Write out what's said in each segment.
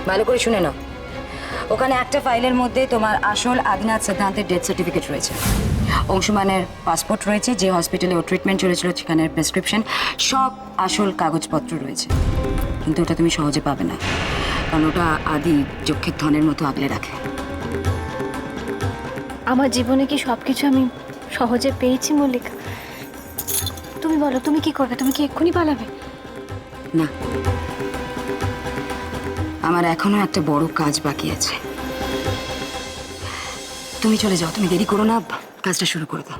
ভালো করে শুনে নাও, ওখানে একটা ফাইলের মধ্যে তোমার আসল আদিনাথ সিদ্ধান্তের ডেথ সার্টিফিকেট রয়েছে, অংশুমানের পাসপোর্ট রয়েছে, যে হসপিটালে ও ট্রিটমেন্ট চলেছিল সেখানের প্রেসক্রিপশন, সব আসল কাগজপত্র রয়েছে। কিন্তু ওটা তুমি সহজে পাবে না, কারণ ওটা আদি যক্ষের ধনের মতো আগলে রাখে। আমার জীবনে কি সবকিছু আমি সহজে পেয়েছি মল্লিকা? তুমি বলো, তুমি কি করবে? তুমি কি এক্ষুনি পালাবে? না, আমার এখনো একটা বড় কাজ বাকি আছে। তুমি চলে যাও, তুমি দেরি করো না, কাজটা শুরু করে দাও।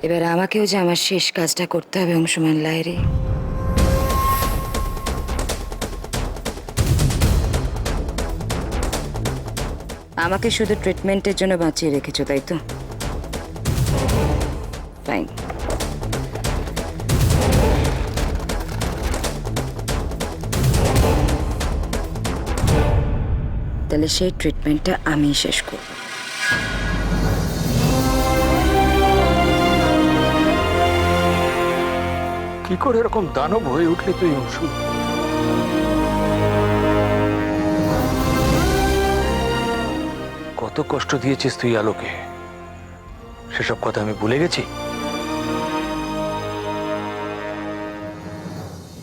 এবার আমাকেও যে আমার শেষ কাজটা করতে হবে অংশুমান লাহিড়ী। আমাকে শুধু ট্রিটমেন্টের জন্য বাঁচিয়ে রেখেছো, তাই তো? ফাইন। তাহলে সেই ট্রিটমেন্টটা আমি শেষ করব। কি করে এরকম দানব হয়ে উঠলি তুই অংশু? কত কষ্ট দিয়েছিস তুই আলোকে, সেসব কথা আমি ভুলে গেছি।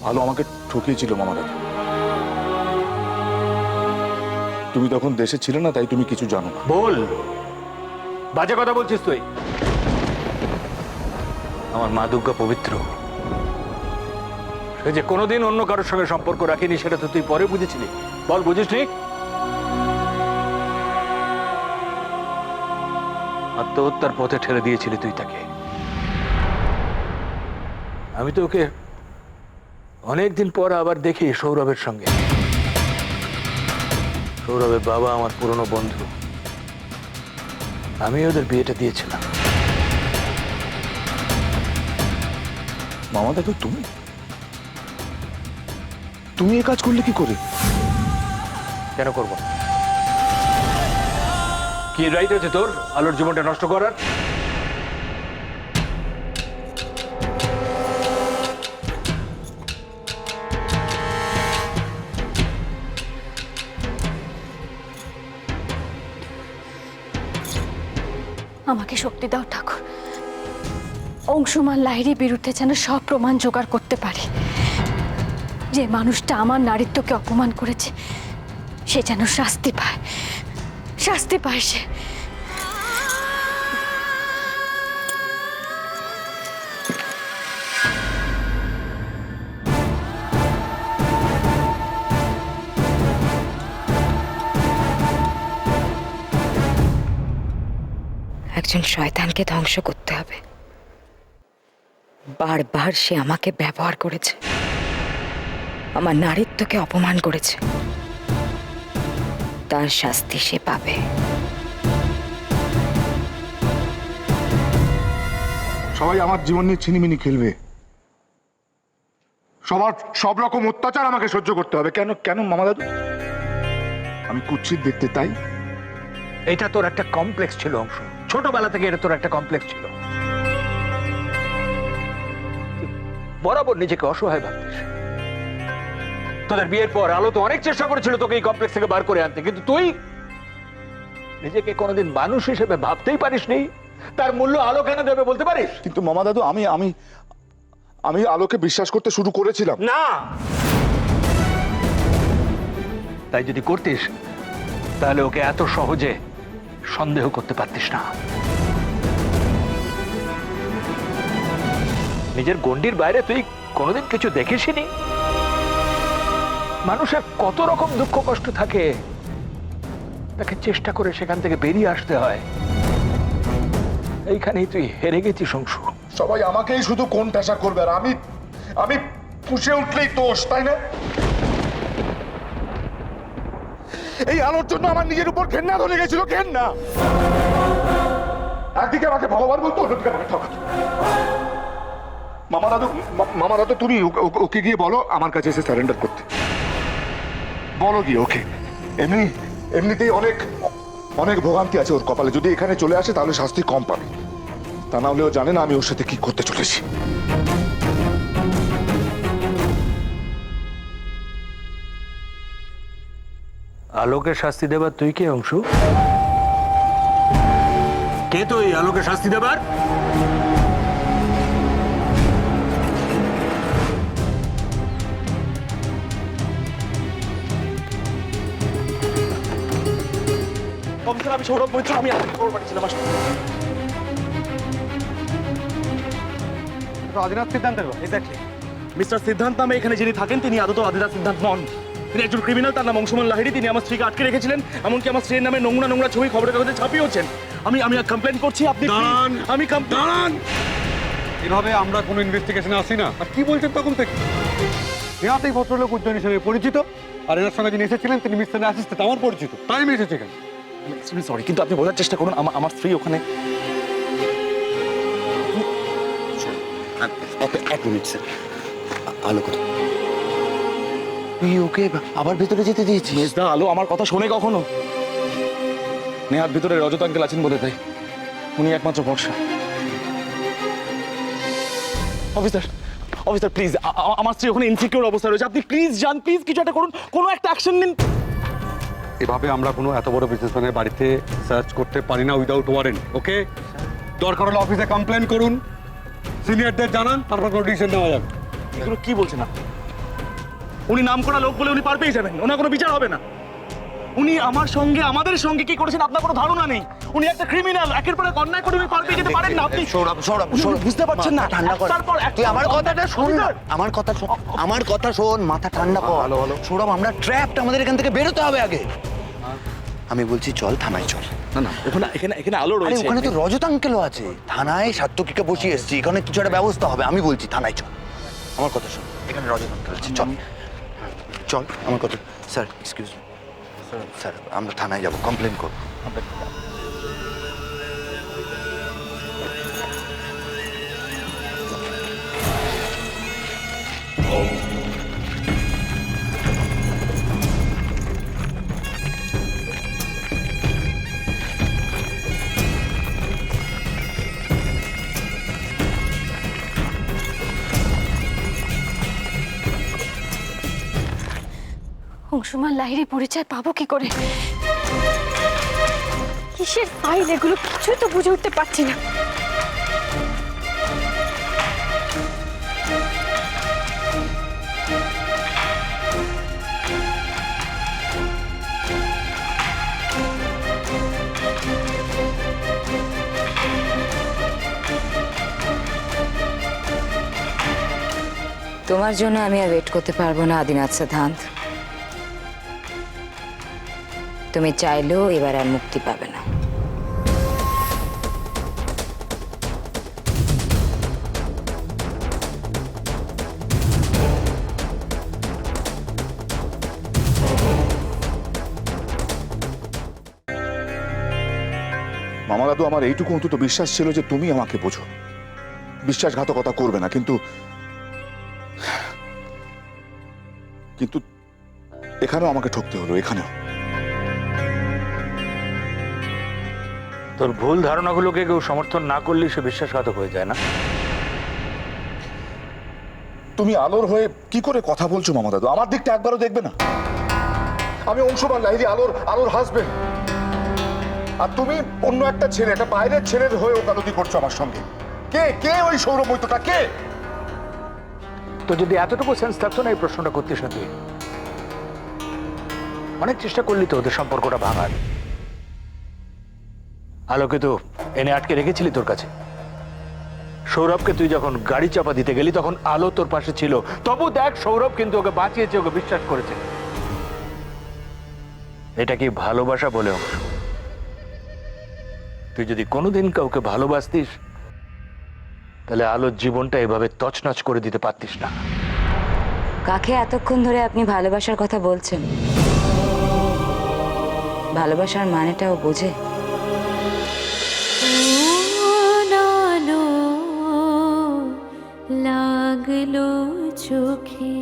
আলো আমাকে ঠকিয়েছিল মামা দাদু। তুমি তখন দেশে ছিলে না, তাই তুমি কিছু জানো না। বল, বাজে কথা বলছিস তুই। আমার মা দুর্গা পবিত্র, সে যে কোনোদিন অন্য কারোর সঙ্গে সম্পর্ক রাখিনি, সেটা তো তুই পরে বুঝেছিলি। বল, বুঝিসনি? আত্মহত্যার পথে ঠেলে দিয়েছিলি তুই তাকে। আমি তো ওকে অনেকদিন পর আবার দেখি সৌরভের সঙ্গে। সৌরভের বাবা আমার পুরনো বন্ধু, আমি ওদের বিয়েটা দিয়েছিলাম। মামা দাদু, তুমি এ কাজ করলে কি করে? কেন করব? কি রাইট আছে তোর আলোর জীবনটা নষ্ট করার? আমাকে শক্তি দাও ঠাকুর, অংশুমান লাহিড়ীর বিরুদ্ধে যেন সব প্রমাণ জোগাড় করতে পারি। যে মানুষটা আমার নারীত্বকে অপমান করেছে সে যেন শাস্তি পায়, শাস্তি পায় সে। একজন শয়তানকে ধ্বংস করতে হবে। বারবার সে আমাকে ব্যবহার করেছে, আমার নারীত্বকে অপমান করেছে, তার শাস্তি সে পাবে। সবাই আমার জীবন নিয়ে ছিনিমিনি খেলবে, সবার সব রকম অত্যাচার আমাকে সহ্য করতে হবে। কেন কেন মামা দাদু? আমি কুৎসিত দেখতে, তাই? এটা তোর একটা কমপ্লেক্স ছিল অংশ, ছোটবেলা থেকে এটা তোর একটা কমপ্লেক্স ছিল। বরাবর নিজেকে অসহায় ভাবতিস। তোদের বিয়ের পর আলো তো অনেক চেষ্টা করেছিল তোকে এই কমপ্লেক্স থেকে বার করে আনতে, কিন্তু তুই নিজেকে কোনোদিন মানুষ হিসেবে ভাবতেই পারিসনি। তার মূল্য আলো কেন দেবে বলতে পারিস? কিন্তু মামা দাদু, আমি আমি আমি আলোকে বিশ্বাস করতে শুরু করেছিলাম। না, তাই যদি করতিস তাহলে ওকে এত সহজে সন্দেহ করতে পারতিস না। নিজের গণ্ডির বাইরে তুই কোনোদিন কিছু দেখিসনি। মানুষের কত রকম দুঃখ কষ্ট থাকে, তাকে চেষ্টা করে সেখান থেকে বেরিয়ে আসতে হয়। এইখানেই তুই হেরে গেছিস অংশু। সবাই আমাকেই শুধু কোন ঠাসা করবে, আর আমি আমি পুষে উঠলেই দোষ, তাই না? এই আলোর জন্য আমার নিজের উপর ঘেন্না ধরে গেছিল, ঘেন্না। একদিকে আমাকে ভগবান বলতো, অন্যদিকে আমাকে ঠকাতো। মামা দাদু তুমি ওকে গিয়ে বলো আমার কাছে এসে সারেন্ডার করতে বলো গিয়ে ওকে। এমনিতেই অনেক অনেক ভোগান্তি আছে ওর কপালে, যদি এখানে চলে আসে তাহলে শাস্তি কম পাবে। তা না হলেও জানে না আমি ওর সাথে কি করতে চলেছি। আলোকে শাস্তি দেবার তুই কে অংশু? কে তুই আলোকে শাস্তি দেবার? আমি সৌরভ মৈত্র, আমি খবর পাঠিয়েছিলাম। আদিনাথ সিদ্ধান্তের এক্স্যাক্টলি মিস্টার সিদ্ধান্ত নামে এখানে যিনি থাকেন তিনি আদৌ আদিনাথ সিদ্ধান্ত নন। তিনি একজন ক্রিমিনাল, তার নাম অংশুমান লাহিড়ী। তিনি আমার স্ত্রীকে আটকে রেখেছিলেন, এমনকি আমার স্ত্রীর নামে নোংরা নোংরা ছবি খবরের কাগজে ছাপিয়েছেন। আমি কমপ্লেন করছি। আপনি আমি দাঁড়ান, এভাবে আমরা কোনো ইনভেস্টিগেশনে আসি না। আর কি বলছেন তখন থেকে? নেহাত এই ভদ্রলোক উজ্জয়িনী সঙ্গে পরিচিত, আর এনার সঙ্গে যিনি এসেছিলেন তিনি মিস্টার অ্যাসিস্ট্যান্ট, আমার পরিচিত, তাই আমি এসেছি এখানে। সরি, কিন্তু আপনি বোঝার চেষ্টা করুন, আমার স্ত্রী ওখানে। এক মিনিট স্যার, আলো কোথায়? তুই ওকে আবার ভেতরে যেতে দিয়েছিস? দা আলো আমার কথা শোনে কখনো? নেহাত ভিতরে রজত আঙ্কেল আছেন বলে, তাই উনি একমাত্র ভরসা। অফিসার অফিসার প্লিজ, আমার স্ত্রী ওখানে ইনসিকিউর অবস্থা রয়েছে, আপনি প্লিজ যান, প্লিজ কিছু একটা করুন, কোনো একটা অ্যাকশন নিন। এভাবে আমরা কোনো এত বড় বিজনেসম্যানের বাড়িতে সার্চ করতে পারি না উইদাউট ওয়ারেন্ট। ওকে, দরকার হলে অফিসে কমপ্লেন করুন, সিনিয়রদের জানান, তারপর কোনো ডিসিশন নেওয়া যাবে। এগুলো কি বলছেন আপনি? উনি নাম করা লোক বলে উনি পার পেয়ে যাবেন, ওনার কোনো বিচার হবে না। উনি আমার সঙ্গে আমাদের সঙ্গে কি করেছেন আপনার কোনো ধারণা নেই। উনি একটা ক্রিমিনাল, একের পর এক অন্যায় করে উনি পার পেয়ে যেতে পারেন না। আপনি সৌরভ বুঝতে পারছেন না। ঠান্ডা কর, তারপর তুই আমার কথাটা শোন না, আমার কথা শোন, মাথা ঠান্ডা কর। সৌরভ, আমরা ট্র্যাপড, আমাদের এখান থেকে বেরোতে হবে আগে। আমি বলছি চল থানায় চল। না না, এখানে আলো আরে রয়েছে। ওখানে তো রজত আঙ্কেলও আছে, থানায় সাত্তকীকে বসিয়ে এসেছি, এখানে কিছু একটা ব্যবস্থা হবে। আমি বলছি থানায় চল, আমার কথা শোন, এখানে রজত আঙ্কেল আছে, চল চল আমার কথা। স্যার এক্সকিউজ মি স্যার, আমরা থানায় যাবো, কমপ্লেন করবো। অংশুমান লাহিড়ী পরিচয় পাবো কি করে? কিসের ফাইল এগুলো, কিছুই তো বুঝে উঠতে পারছি না। তোমার জন্য আমি আর ওয়েট করতে পারবো না আদিনাথ সিদ্ধান্ত। তুমি চাইলেও এবার আর মুক্তি পাবে না। মামা দাদু, আমার এইটুকু অন্তত বিশ্বাস ছিল যে তুমি আমাকে বোঝো, বিশ্বাসঘাতকতা করবে না, কিন্তু কিন্তু এখানেও আমাকে ঠকতে হলো, এখানেও। তোর ভুল ধারণাগুলোকে কেউ সমর্থন না করলে সে বিশ্বাসঘাতক হয়ে যায় না। তুমি আলোর হয়ে কি করে কথা বলছো মামা দাদু? আমার দিকটা একবারও দেখবে না? আমি অংশুমান লাহিড়ী, আলোর হাজবেন্ড, আর তুমি অন্য একটা ছেলে, একটা বাইরের ছেলের হয়ে ওকালতি করছো আমার সঙ্গে। কে ওই সৌরভ মৈত্রটা কে? তো যদি এতটুকু সেন্স থাকতো না এই প্রশ্নটা করতিস না তুই? অনেক চেষ্টা করলি তো ওদের সম্পর্কটা ভাঙার। আলোকে তো এনে আটকে রেখেছিলি তোর কাছে। সৌরভকে তুই যখন গাড়ি চাপা দিতে গেলি তখন আলো তোর পাশে ছিল, তবু দেখ সৌরভ কিন্তু ওকে বাঁচিয়েছে, ওকে বিশ্বাস করেছে। এটা কি ভালোবাসা বলে অংশ? তুই যদি কোনোদিন কাউকে ভালোবাসতিস তাহলে আলোর জীবনটা এভাবে তছনছ করে দিতে পারতিস না। কাকে এতক্ষণ ধরে আপনি ভালোবাসার কথা বলছেন? ভালোবাসার মানেটাও বোঝে? লাগলো চোখে